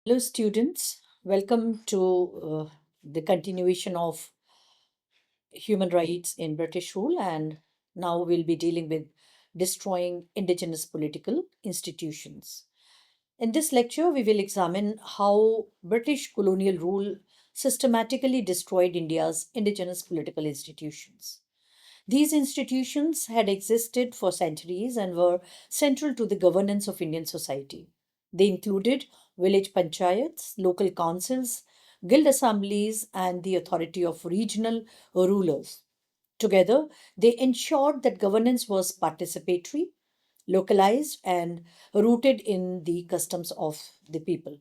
Hello, students. Welcome to the continuation of human rights in British rule. And now we'll be dealing with destroying indigenous political institutions. In this lecture, we will examine how British colonial rule systematically destroyed India's indigenous political institutions. These institutions had existed for centuries and were central to the governance of Indian society. They included village panchayats, local councils, guild assemblies, and the authority of regional rulers. Together, they ensured that governance was participatory, localized, and rooted in the customs of the people.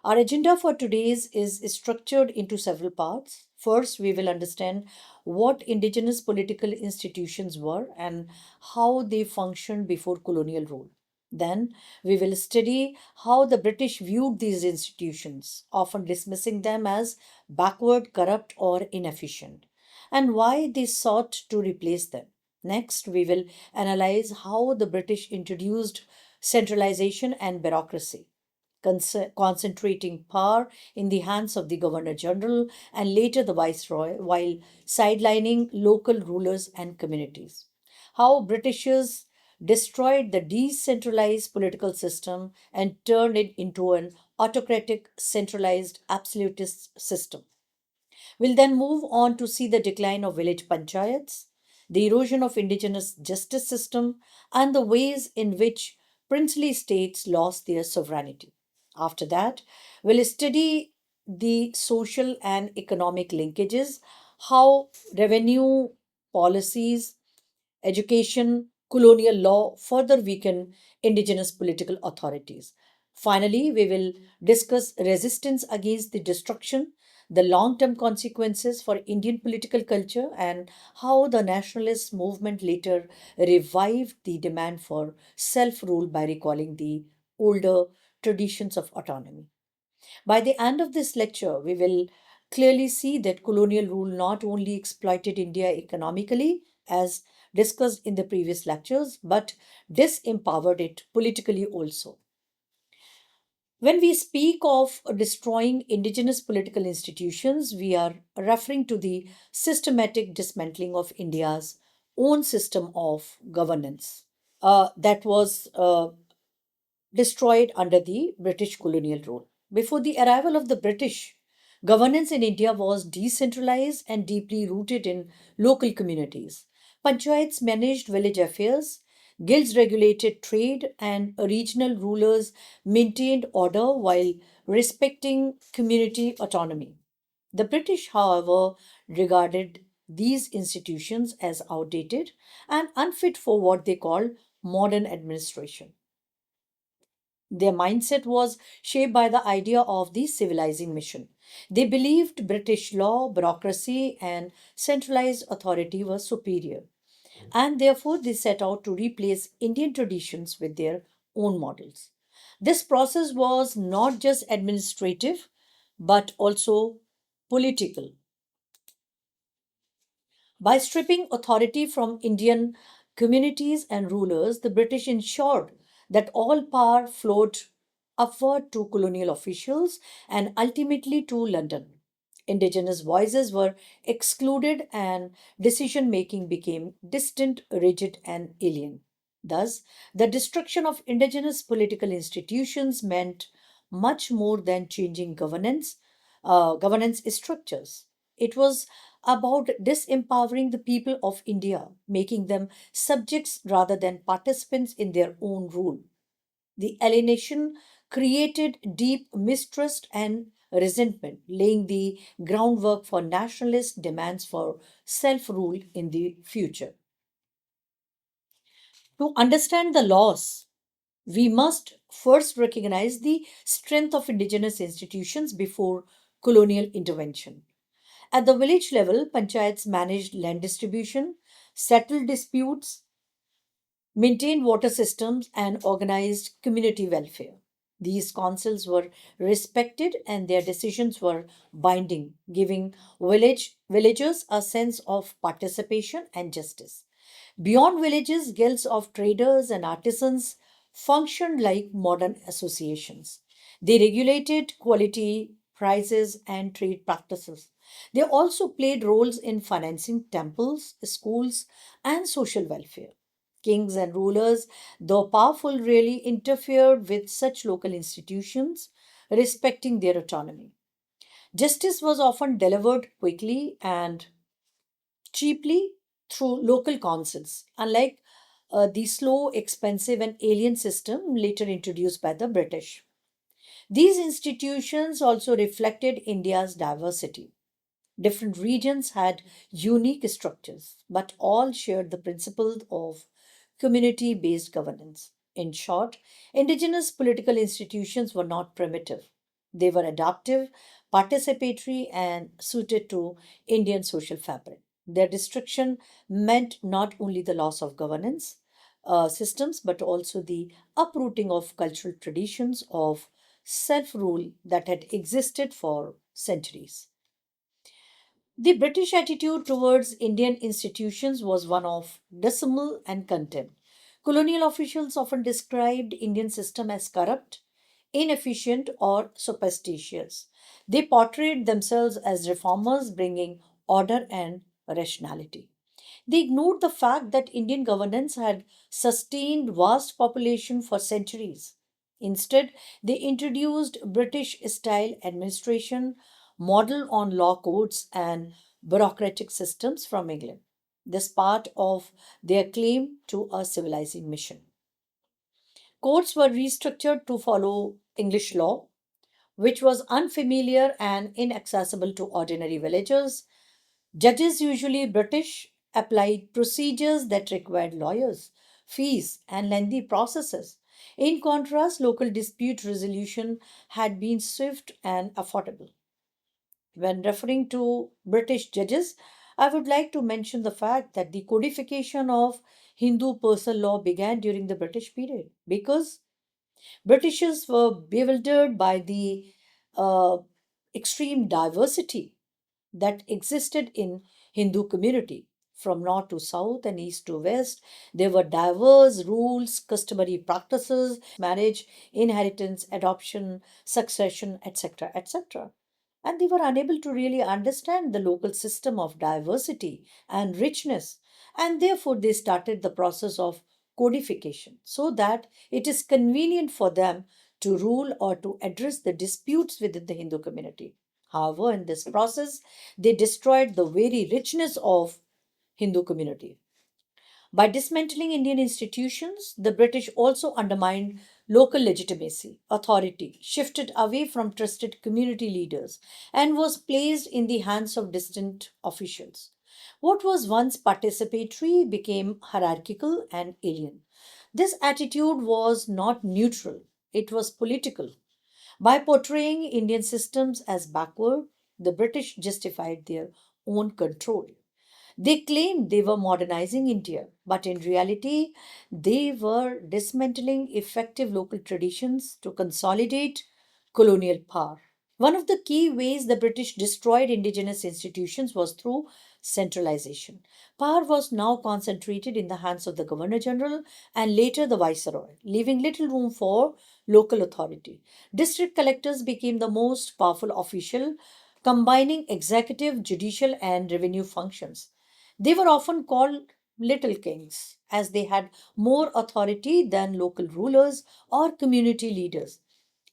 Our agenda for today's is structured into several parts. First, we will understand what indigenous political institutions were and how they functioned before colonial rule. Then, we will study how the British viewed these institutions, often dismissing them as backward, corrupt, or inefficient, and why they sought to replace them. Next, we will analyze how the British introduced centralization and bureaucracy concentrating power in the hands of the Governor General and later the Viceroy, while sidelining local rulers and communities. How Britishers destroyed the decentralized political system and turned it into an autocratic, centralized, absolutist system. We'll then move on to see the decline of village panchayats, the erosion of indigenous justice system, and the ways in which princely states lost their sovereignty. After that, we'll study the social and economic linkages, how revenue policies, education, colonial law further weaken indigenous political authorities. Finally, we will discuss resistance against the destruction, the long term consequences for Indian political culture, and how the nationalist movement later revived the demand for self rule by recalling the older traditions of autonomy. By the end of this lecture, we will clearly see that colonial rule not only exploited India economically, as discussed in the previous lectures, but disempowered it politically also. When we speak of destroying indigenous political institutions, we are referring to the systematic dismantling of India's own system of governance that was destroyed under the British colonial rule. Before the arrival of the British, governance in India was decentralized and deeply rooted in local communities. Panchayats managed village affairs, guilds regulated trade, and regional rulers maintained order while respecting community autonomy. The British, however, regarded these institutions as outdated and unfit for what they called modern administration. Their mindset was shaped by the idea of the civilizing mission. They believed British law, bureaucracy, and centralized authority were superior, and therefore they set out to replace Indian traditions with their own models. This process was not just administrative but also political. By stripping authority from Indian communities and rulers, the British ensured that all power flowed upward to colonial officials and ultimately to London. Indigenous voices were excluded and decision making became distant, rigid, and alien. Thus, the destruction of indigenous political institutions meant much more than changing governance structures. It was about disempowering the people of India, making them subjects rather than participants in their own rule. The alienation created deep mistrust and resentment, laying the groundwork for nationalist demands for self rule in the future. To understand the loss, we must first recognize the strength of indigenous institutions before colonial intervention. At the village level, panchayats managed land distribution, settled disputes, maintained water systems, and organized community welfare. These councils were respected and their decisions were binding, giving villagers a sense of participation and justice. Beyond villages, guilds of traders and artisans functioned like modern associations. They regulated quality, prices, and trade practices. They also played roles in financing temples, schools, and social welfare. Kings and rulers, though powerful, really interfered with such local institutions, respecting their autonomy. Justice was often delivered quickly and cheaply through local councils, unlike the slow, expensive, and alien system later introduced by the British. These institutions also reflected India's diversity. Different regions had unique structures, but all shared the principle of community based governance. In short, indigenous political institutions were not primitive. They were adaptive, participatory, and suited to Indian social fabric. Their destruction meant not only the loss of governance systems, but also the uprooting of cultural traditions of self rule that had existed for centuries. The British attitude towards Indian institutions was one of dismal and contempt. Colonial officials often described Indian system as corrupt, inefficient, or superstitious. They portrayed themselves as reformers bringing order and rationality. They ignored the fact that Indian governance had sustained vast population for centuries. Instead, they introduced British style administration modeled on law courts and bureaucratic systems from England. This part of their claim to a civilizing mission. Courts were restructured to follow English law, which was unfamiliar and inaccessible to ordinary villagers. Judges, usually British, applied procedures that required lawyers, fees, and lengthy processes. In contrast, local dispute resolution had been swift and affordable. When referring to British judges, I would like to mention the fact that the codification of Hindu personal law began during the British period because Britishers were bewildered by the uh, extreme diversity that existed in Hindu community. From north to south and east to west, there were diverse rules, customary practices, marriage, inheritance, adoption, succession, etc., etc. And they were unable to really understand the local system of diversity and richness. And therefore, they started the process of codification so that it is convenient for them to rule or to address the disputes within the Hindu community. However, in this process, they destroyed the very richness of Hindu community. By dismantling Indian institutions, the British also undermined local legitimacy, authority, shifted away from trusted community leaders, and was placed in the hands of distant officials. What was once participatory became hierarchical and alien. This attitude was not neutral, it was political. By portraying Indian systems as backward, the British justified their own control. They claimed they were modernizing India, but in reality, they were dismantling effective local traditions to consolidate colonial power. One of the key ways the British destroyed indigenous institutions was through centralization. Power was now concentrated in the hands of the Governor General and later the Viceroy, leaving little room for local authority. District collectors became the most powerful official, combining executive, judicial, and revenue functions. They were often called little kings, as they had more authority than local rulers or community leaders.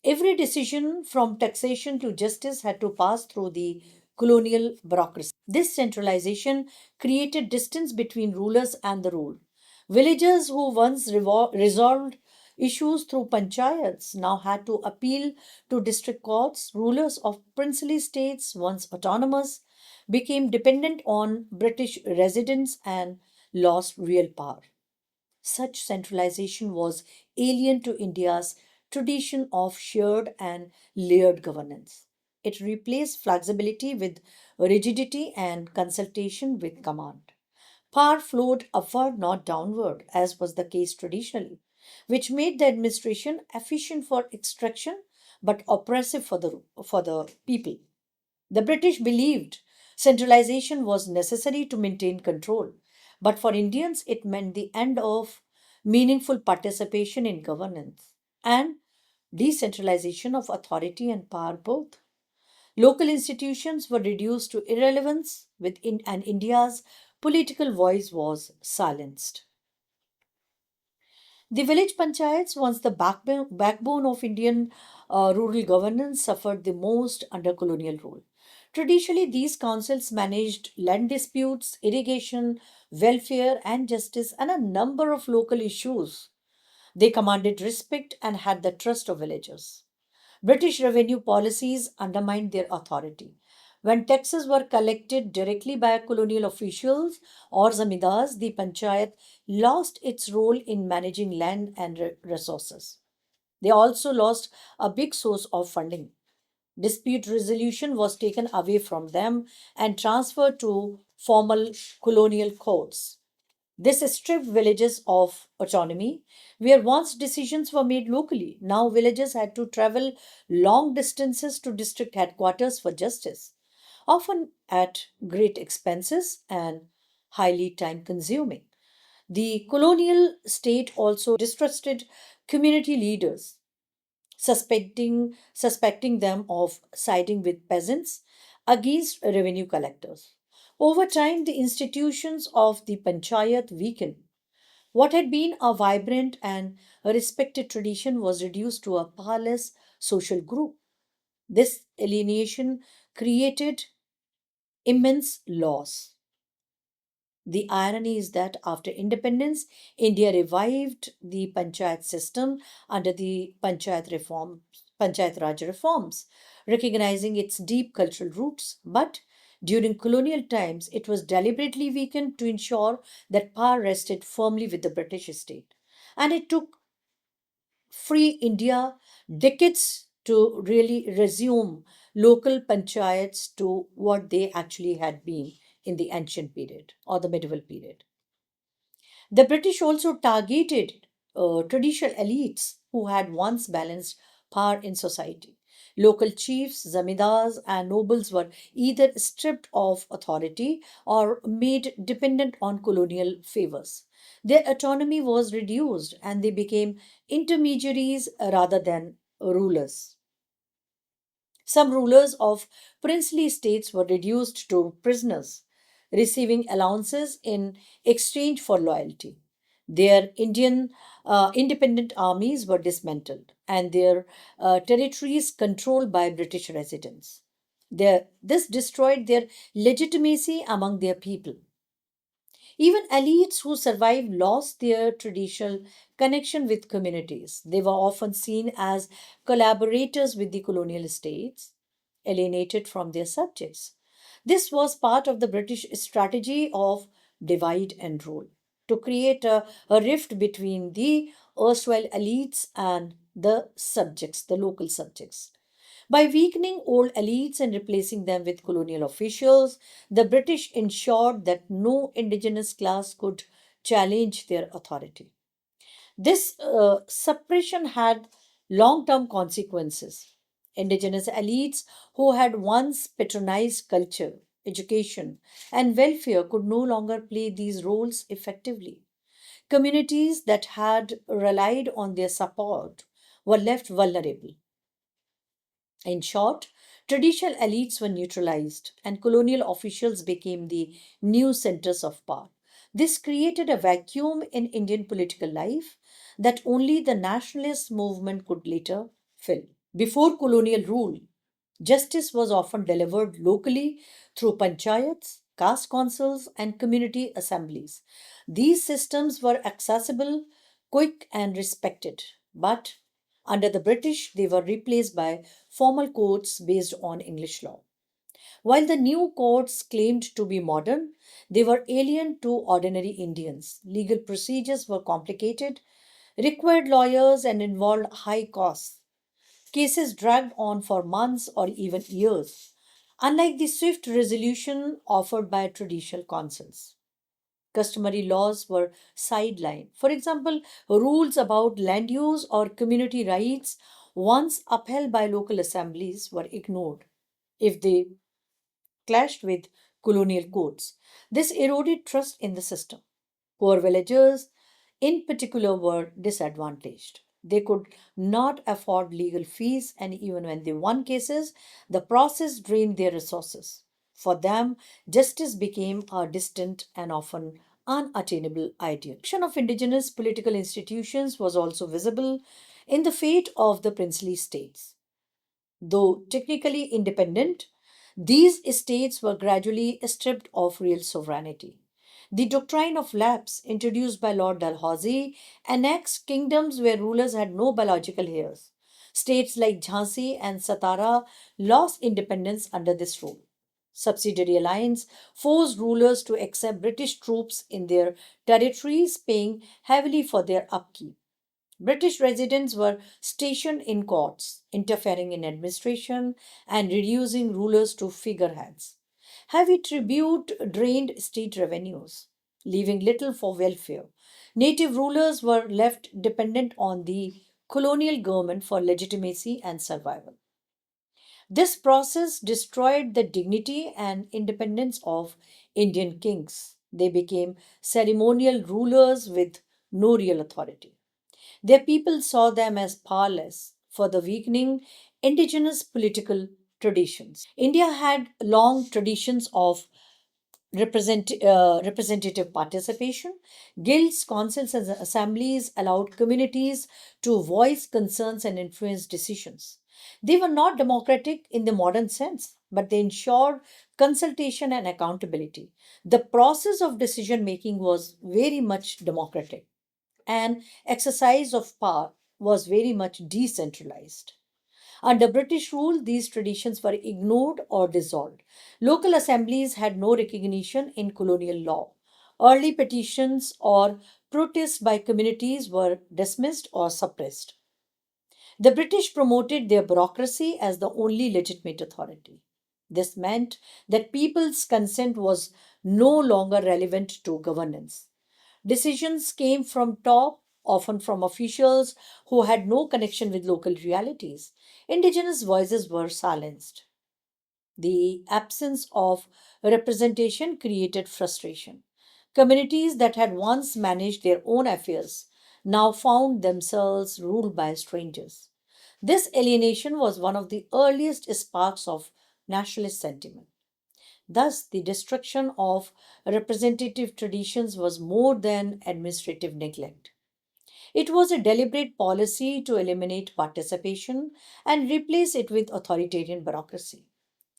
Every decision from taxation to justice had to pass through the colonial bureaucracy. This centralization created distance between rulers and the ruled. Villagers who once resolved issues through panchayats now had to appeal to district courts. Rulers of princely states, once autonomous, became dependent on British residents and lost real power. Such centralization was alien to India's tradition of shared and layered governance. It replaced flexibility with rigidity and consultation with command. Power flowed upward, not downward, as was the case traditionally, which made the administration efficient for extraction but oppressive for the people. The British believed centralization was necessary to maintain control, but for Indians it meant the end of meaningful participation in governance. And decentralization of authority and power both. Local institutions were reduced to irrelevance and India's political voice was silenced. The village panchayats, once the backbone of Indian rural governance, suffered the most under colonial rule. Traditionally, these councils managed land disputes, irrigation, welfare, and justice, and a number of local issues. They commanded respect and had the trust of villagers. British revenue policies undermined their authority. When taxes were collected directly by colonial officials or zamindars, the panchayat lost its role in managing land and resources. They also lost a big source of funding. Dispute resolution was taken away from them and transferred to formal colonial courts. This stripped villages of autonomy, where once decisions were made locally. Now villages had to travel long distances to district headquarters for justice, often at great expenses and highly time consuming. The colonial state also distrusted community leaders, suspecting them of siding with peasants against revenue collectors. Over time, the institutions of the panchayat weakened. What had been a vibrant and a respected tradition was reduced to a powerless social group. This alienation created immense loss. The irony is that after independence, India revived the panchayat system under the Panchayat Raj reforms, recognizing its deep cultural roots. But during colonial times, it was deliberately weakened to ensure that power rested firmly with the British state. And it took free India decades to really resume local panchayats to what they actually had been in the ancient period or the medieval period. The British also targeted traditional elites who had once balanced power in society. Local chiefs, zamindars, and nobles were either stripped of authority or made dependent on colonial favors. Their autonomy was reduced and they became intermediaries rather than rulers. Some rulers of princely states were reduced to prisoners, receiving allowances in exchange for loyalty. Their independent armies were dismantled and their territories controlled by British residents. This destroyed their legitimacy among their people. Even elites who survived lost their traditional connection with communities. They were often seen as collaborators with the colonial states, alienated from their subjects. This was part of the British strategy of divide and rule to create a rift between the erstwhile elites and the subjects, the local subjects. By weakening old elites and replacing them with colonial officials, the British ensured that no indigenous class could challenge their authority. This suppression had long term consequences. Indigenous elites who had once patronized culture, education, and welfare could no longer play these roles effectively. Communities that had relied on their support were left vulnerable. In short, traditional elites were neutralized and colonial officials became the new centers of power. This created a vacuum in Indian political life that only the nationalist movement could later fill. Before colonial rule, justice was often delivered locally through panchayats, caste councils, and community assemblies. These systems were accessible, quick, and respected. But under the British, they were replaced by formal courts based on English law. While the new courts claimed to be modern, they were alien to ordinary Indians. Legal procedures were complicated, required lawyers, and involved high costs. Cases dragged on for months or even years, unlike the swift resolution offered by traditional councils. Customary laws were sidelined. For example, rules about land use or community rights, once upheld by local assemblies, were ignored if they clashed with colonial codes. This eroded trust in the system. Poor villagers, in particular, were disadvantaged. They could not afford legal fees, and even when they won cases, the process drained their resources. For them, justice became a distant and often unattainable ideal. The of indigenous political institutions was also visible in the fate of the princely states. Though technically independent, these estates were gradually stripped of real sovereignty. The doctrine of lapse, introduced by Lord Dalhousie, annexed kingdoms where rulers had no biological heirs. States like Jhansi and Satara lost independence under this rule. Subsidiary alliance forced rulers to accept British troops in their territories, paying heavily for their upkeep. British residents were stationed in courts, interfering in administration and reducing rulers to figureheads. Heavy tribute drained state revenues, leaving little for welfare. Native rulers were left dependent on the colonial government for legitimacy and survival. This process destroyed the dignity and independence of Indian kings. They became ceremonial rulers with no real authority. Their people saw them as powerless for the weakening indigenous political traditions. India had long traditions of representative participation. Guilds, councils, and assemblies allowed communities to voice concerns and influence decisions. They were not democratic in the modern sense, but they ensured consultation and accountability. The process of decision making was very much democratic, and exercise of power was very much decentralized. Under British rule, these traditions were ignored or dissolved. Local assemblies had no recognition in colonial law. Early petitions or protests by communities were dismissed or suppressed. The British promoted their bureaucracy as the only legitimate authority. This meant that people's consent was no longer relevant to governance. Decisions came from top, often from officials who had no connection with local realities. Indigenous voices were silenced. The absence of representation created frustration. Communities that had once managed their own affairs now found themselves ruled by strangers. This alienation was one of the earliest sparks of nationalist sentiment. Thus, the destruction of representative traditions was more than administrative neglect. It was a deliberate policy to eliminate participation and replace it with authoritarian bureaucracy.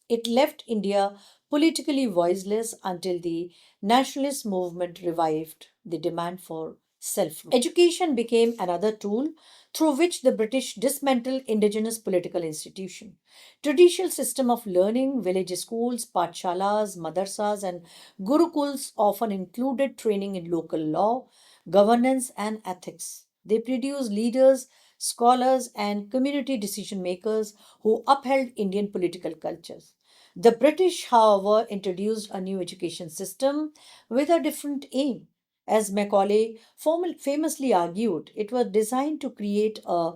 It left India politically voiceless until the nationalist movement revived the demand for self rule. Education became another tool through which the British dismantled indigenous political institutions. Traditional system of learning, village schools, pathshalas, madrasas, and gurukuls often included training in local law, governance, and ethics. They produced leaders, scholars, and community decision makers who upheld Indian political cultures. The British, however, introduced a new education system with a different aim. As Macaulay famously argued, it was designed to create a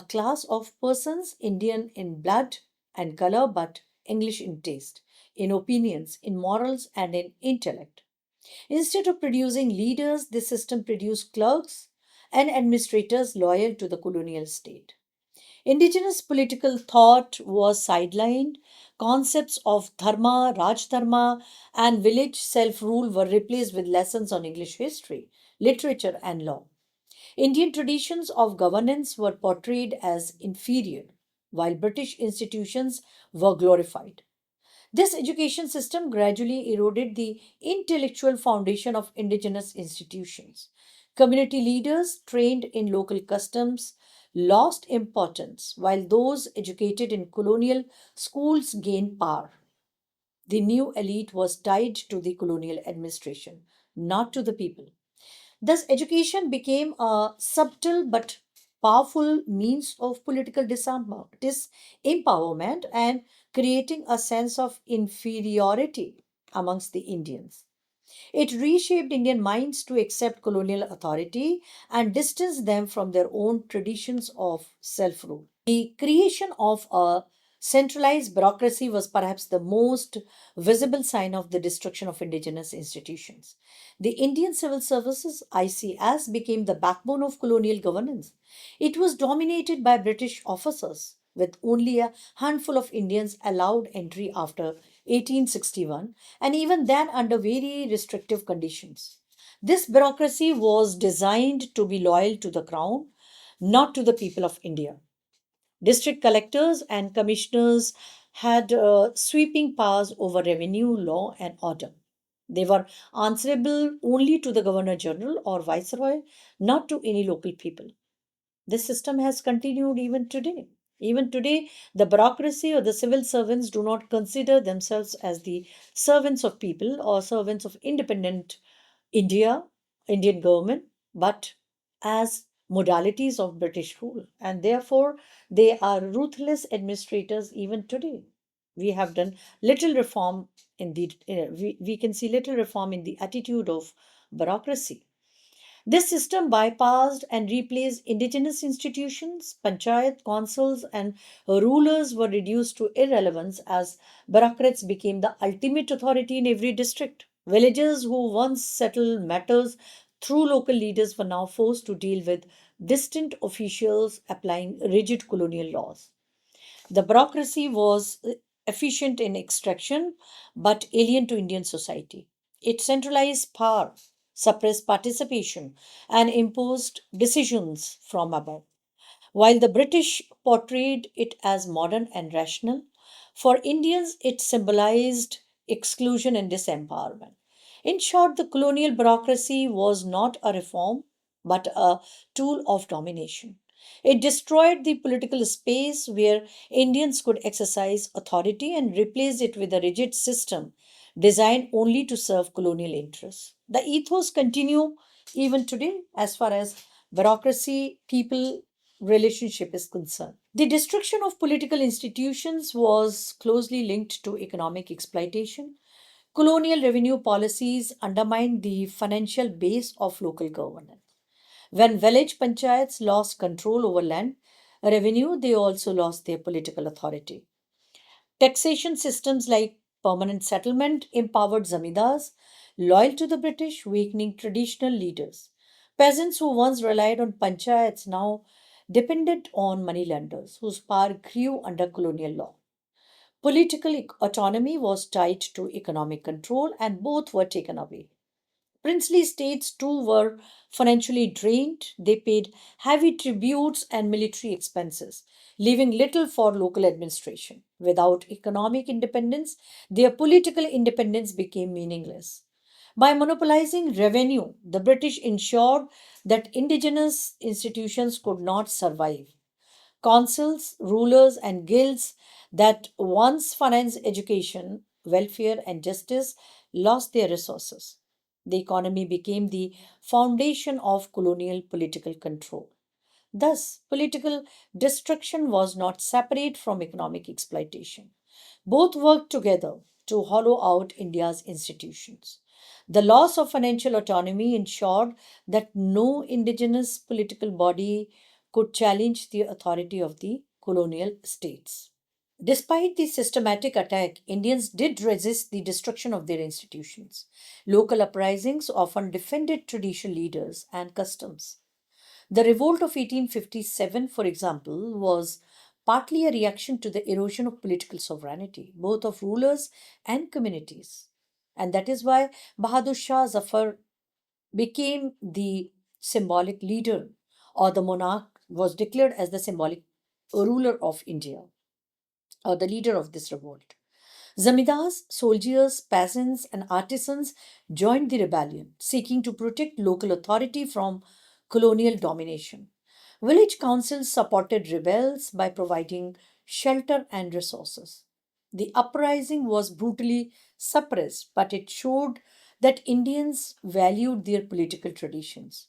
class of persons Indian in blood and color, but English in taste, in opinions, in morals, and in intellect. Instead of producing leaders, this system produced clerks and administrators loyal to the colonial state. Indigenous political thought was sidelined. Concepts of dharma, Raj dharma, and village self rule were replaced with lessons on English history, literature, and law. Indian traditions of governance were portrayed as inferior, while British institutions were glorified. This education system gradually eroded the intellectual foundation of indigenous institutions. Community leaders trained in local customs lost importance, while those educated in colonial schools gained power. The new elite was tied to the colonial administration, not to the people. Thus, education became a subtle but powerful means of political disempowerment and creating a sense of inferiority amongst the Indians. It reshaped Indian minds to accept colonial authority and distance them from their own traditions of self rule. The creation of a Centralized bureaucracy was perhaps the most visible sign of the destruction of indigenous institutions. The Indian Civil Services (ICS) became the backbone of colonial governance. It was dominated by British officers, with only a handful of Indians allowed entry after 1861, and even then under very restrictive conditions. This bureaucracy was designed to be loyal to the crown, not to the people of India. District collectors and commissioners had sweeping powers over revenue, law, and order. They were answerable only to the Governor General or Viceroy, not to any local people. This system has continued even today. Even today, the bureaucracy or the civil servants do not consider themselves as the servants of people or servants of independent India, Indian government, but as modalities of British rule. And therefore, they are ruthless administrators even today. We have done little reform in we can see little reform in the attitude of bureaucracy. This system bypassed and replaced indigenous institutions, panchayat, councils, and rulers were reduced to irrelevance as bureaucrats became the ultimate authority in every district. Villagers who once settled matters through local leaders were now forced to deal with distant officials applying rigid colonial laws. The bureaucracy was efficient in extraction but alien to Indian society. It centralized power, suppressed participation, and imposed decisions from above. While the British portrayed it as modern and rational, for Indians it symbolized exclusion and disempowerment. In short, the colonial bureaucracy was not a reform but a tool of domination. It destroyed the political space where Indians could exercise authority and replaced it with a rigid system designed only to serve colonial interests. The ethos continue even today as far as bureaucracy people relationship is concerned. The destruction of political institutions was closely linked to economic exploitation. Colonial revenue policies undermined the financial base of local governance. When village panchayats lost control over land revenue, they also lost their political authority. Taxation systems like permanent settlement empowered zamindars loyal to the British, weakening traditional leaders. Peasants who once relied on panchayats now depended on moneylenders whose power grew under colonial law. Political autonomy was tied to economic control, and both were taken away. Princely states too were financially drained. They paid heavy tributes and military expenses, leaving little for local administration. Without economic independence, their political independence became meaningless. By monopolizing revenue, the British ensured that indigenous institutions could not survive. Councils, rulers, and guilds that once financed education, welfare, and justice lost their resources. The economy became the foundation of colonial political control. Thus, political destruction was not separate from economic exploitation. Both worked together to hollow out India's institutions. The loss of financial autonomy ensured that no indigenous political body could challenge the authority of the colonial states. Despite the systematic attack, Indians did resist the destruction of their institutions. Local uprisings often defended traditional leaders and customs. The revolt of 1857, for example, was partly a reaction to the erosion of political sovereignty, both of rulers and communities. And that is why Bahadur Shah Zafar became the symbolic leader, or the monarch was declared as the symbolic ruler of India, or the leader of this revolt. Zamindars, soldiers, peasants, and artisans joined the rebellion, seeking to protect local authority from colonial domination. Village councils supported rebels by providing shelter and resources. The uprising was brutally suppressed, but it showed that Indians valued their political traditions.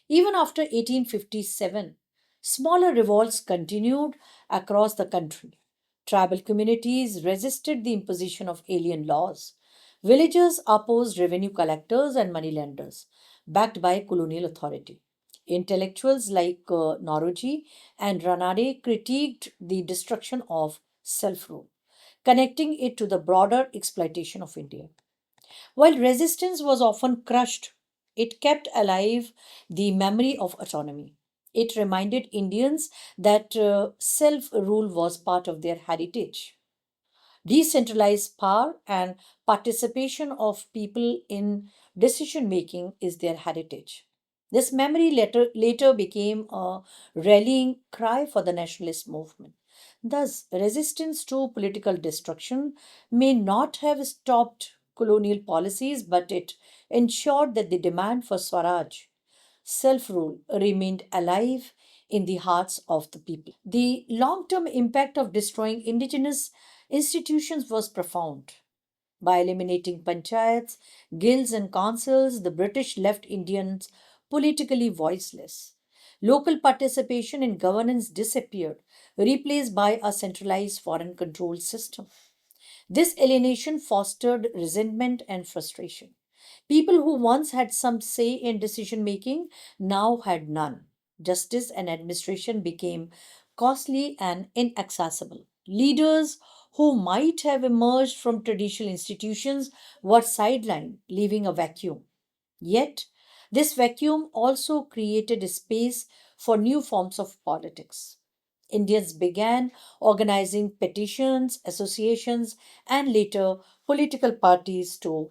Even after 1857, smaller revolts continued across the country. Tribal communities resisted the imposition of alien laws. Villagers opposed revenue collectors and moneylenders, backed by colonial authority. Intellectuals like Nauroji and Ranade critiqued the destruction of self rule, connecting it to the broader exploitation of India. While resistance was often crushed, it kept alive the memory of autonomy. It reminded Indians that self rule was part of their heritage. Decentralized power and participation of people in decision making is their heritage. This memory later became a rallying cry for the nationalist movement. Thus, resistance to political destruction may not have stopped colonial policies, but it ensured that the demand for Swaraj, self rule, remained alive in the hearts of the people. The long term impact of destroying indigenous institutions was profound. By eliminating panchayats, guilds, and councils, the British left Indians politically voiceless. Local participation in governance disappeared, replaced by a centralized foreign control system. This alienation fostered resentment and frustration. People who once had some say in decision making now had none. Justice and administration became costly and inaccessible. Leaders who might have emerged from traditional institutions were sidelined, leaving a vacuum. Yet, this vacuum also created a space for new forms of politics. Indians began organizing petitions, associations, and later political parties to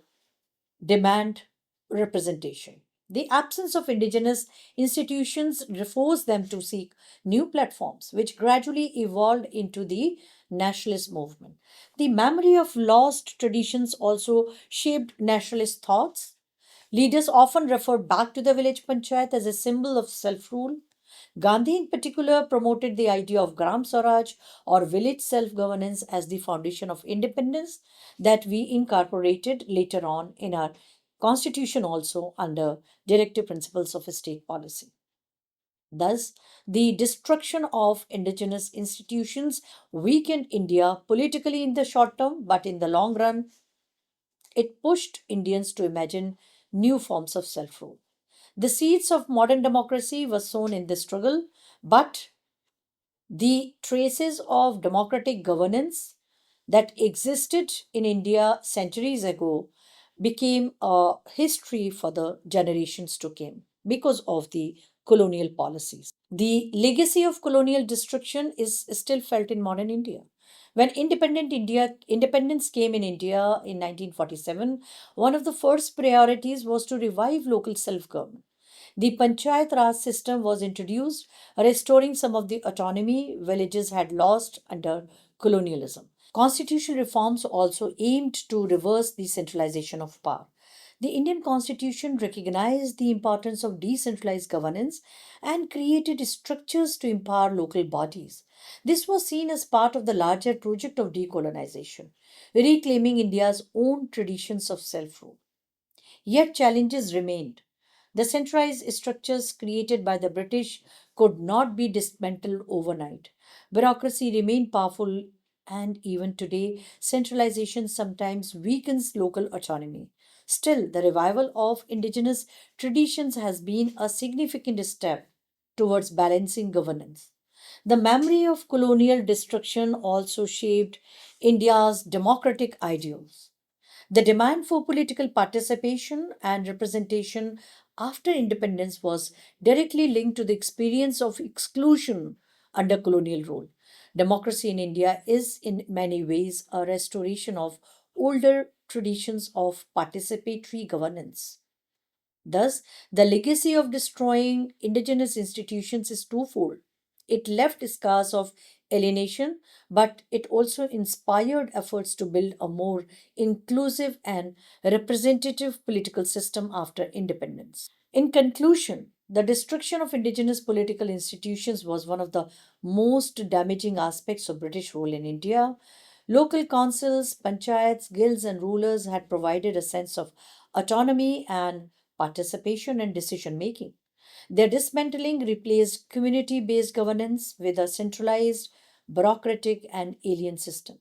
demand representation. The absence of indigenous institutions forced them to seek new platforms, which gradually evolved into the nationalist movement. The memory of lost traditions also shaped nationalist thoughts. Leaders often referred back to the village panchayat as a symbol of self rule. Gandhi, in particular, promoted the idea of Gram Swaraj or village self governance as the foundation of independence that we incorporated later on in our constitution, also under directive principles of state policy. Thus, the destruction of indigenous institutions weakened India politically in the short term, but in the long run, it pushed Indians to imagine new forms of self rule. The seeds of modern democracy were sown in this struggle, but the traces of democratic governance that existed in India centuries ago became a history for the generations to come because of the colonial policies. The legacy of colonial destruction is still felt in modern India. When independence came in India in 1947, one of the first priorities was to revive local self-government. The Panchayat Raj system was introduced, restoring some of the autonomy villages had lost under colonialism. Constitutional reforms also aimed to reverse the centralization of power. The Indian constitution recognized the importance of decentralized governance and created structures to empower local bodies. This was seen as part of the larger project of decolonization, reclaiming India's own traditions of self rule. Yet challenges remained. The centralized structures created by the British could not be dismantled overnight. Bureaucracy remained powerful, and even today, centralization sometimes weakens local autonomy. Still, the revival of indigenous traditions has been a significant step towards balancing governance. The memory of colonial destruction also shaped India's democratic ideals. The demand for political participation and representation after independence was directly linked to the experience of exclusion under colonial rule. Democracy in India is, in many ways, a restoration of older traditions of participatory governance. Thus, the legacy of destroying indigenous institutions is twofold. It left scars of alienation, but it also inspired efforts to build a more inclusive and representative political system after independence. In conclusion, the destruction of indigenous political institutions was one of the most damaging aspects of British rule in India. Local councils, panchayats, guilds, and rulers had provided a sense of autonomy and participation in decision making. Their dismantling replaced community based governance with a centralized, bureaucratic, and alien system.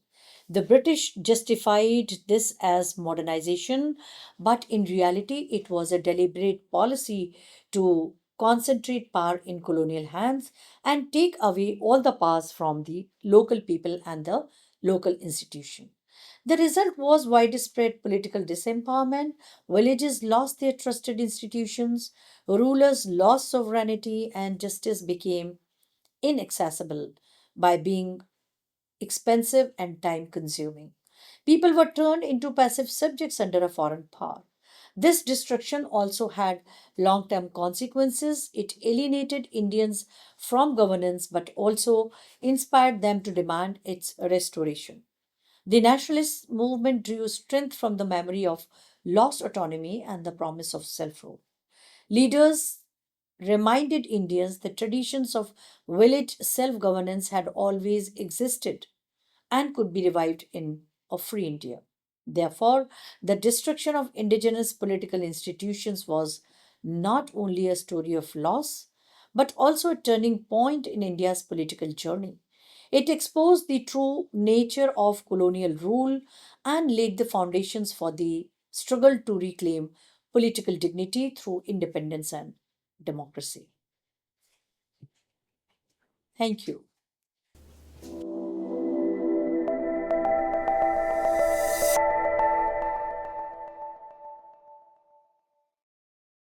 The British justified this as modernization, but in reality, it was a deliberate policy to concentrate power in colonial hands, and take away all the powers from the local people and the local institution. The result was widespread political disempowerment. Villages lost their trusted institutions, rulers lost sovereignty, and justice became inaccessible by being expensive and time consuming. People were turned into passive subjects under a foreign power. This destruction also had long term consequences. It alienated Indians from governance but also inspired them to demand its restoration. The nationalist movement drew strength from the memory of lost autonomy and the promise of self rule. Leaders reminded Indians that traditions of village self governance had always existed and could be revived in a free India. Therefore, the destruction of indigenous political institutions was not only a story of loss, but also a turning point in India's political journey. It exposed the true nature of colonial rule and laid the foundations for the struggle to reclaim political dignity through independence and democracy. Thank you.